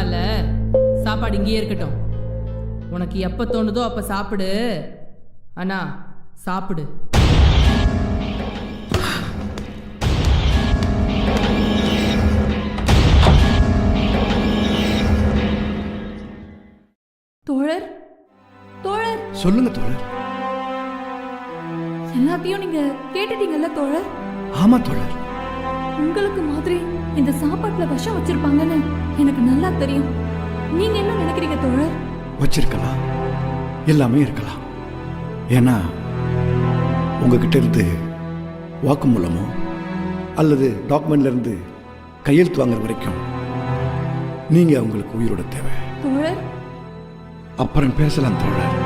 பரவாயில்ல, சாப்பாடு இங்கேயே இருக்கட்டும். உனக்கு எப்ப தோணுதோ அப்ப சாப்பிடு. அண்ணா சாப்பிடு. தோழர், தோழர், சொல்லுங்க தோழர். எல்லாத்தையும் நீங்க கேட்டுட்டீங்கல்ல தோழர்? ஆமா தோழர். உங்களுக்கு மாதிரி இந்த சாப்பாட்டுல விஷம் வச்சிருப்பாங்கன்னு எனக்கு நல்லா தெரியும். நீங்க என்ன நினைக்கிறீங்க தோழர்? வச்சிருக்கலாம், எல்லாமே இருக்கலாம். ஏன்னா உங்ககிட்ட இருந்து வாக்குமூலமோ அல்லது டாக்குமெண்ட்ல இருந்து கையெழுத்து வாங்குற வரைக்கும் நீங்க அவங்களுக்கு உயிரோட தேவை. தோழர், அப்புறம் பேசலாம் தோழர்.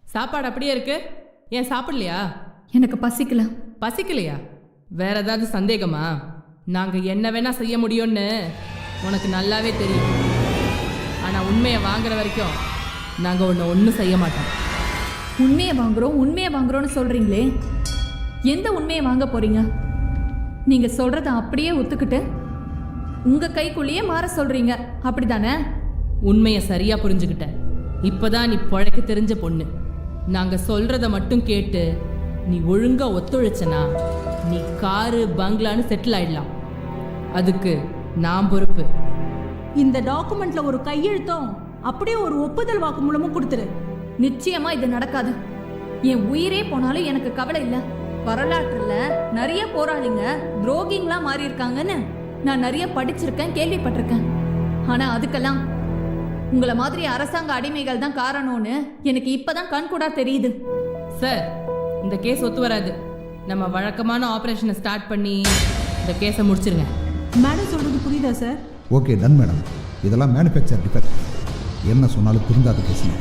சாப்பாடு அப்படியே இருக்கு, ஏன் சாப்பிடலையா? எனக்கு பசிக்கல. பசிக்கலையா? வேற ஏதாவது சந்தேகமா? நாங்க என்ன வேணா செய்ய முடியும்னு உனக்கு நல்லாவே தெரியும். ஆனா உண்மையை வாங்குற வரைக்கும் நாங்க ஒன்றும் செய்ய மாட்டோம். உண்மையை வாங்குறோம், உண்மையை வாங்குறோம்னு சொல்றீங்களே, எந்த உண்மையை வாங்க போறீங்க? நீங்க சொல்றத அப்படியே ஒத்துக்கிட்டு உங்க கைக்குள்ளேயே மாற சொல்றீங்க, அப்படிதானே? உண்மையை சரியா புரிஞ்சுக்கிட்ட. இப்பதான் நீ பழைக்க தெரிஞ்ச பொண்ணு. நாங்க சொல்றத மட்டும் கேட்டு நீ ஒழுங்கா ஒத்துழைச்சனா நீ காரு பங்களான்னு செட்டில் ஆயிடலாம். அதுக்கு நான் பொறுப்பு. இந்த டாக்குமெண்ட்ல ஒரு கையெழுத்தும் அப்படியே ஒரு ஒப்புதல் வாக்குமூலமும் கொடுத்துரு. நிச்சயமா இது நடக்காது. என் உயிரே போனாலும் எனக்கு கவலை இல்லை. வரலாற்றுல நிறைய போராளிங்க துரோகிங்களா மாறி இருக்காங்கன்னு நான் நிறைய படிச்சிருக்கேன், கேள்விப்பட்டிருக்கேன். ஆனா அதுக்கெல்லாம் உங்களை மாதிரி அரசாங்க அடிமைகள் தான் காரணம்னு எனக்கு இப்பதான் கண்கூடா தெரியுது. சார், இந்த கேஸ் ஒத்து வராது. நம்ம வழக்கமான ஆபரேஷனை ஸ்டார்ட் பண்ணி இந்த கேஸை முடிச்சிருங்க. மேடம் சொல்றது புரியுதா சார்? Okay done madam. இதெல்லாம் மேனுஃபேக்சர் டிஃபெக்ட். என்ன சொன்னாலும் திருந்தாத பேசுங்க.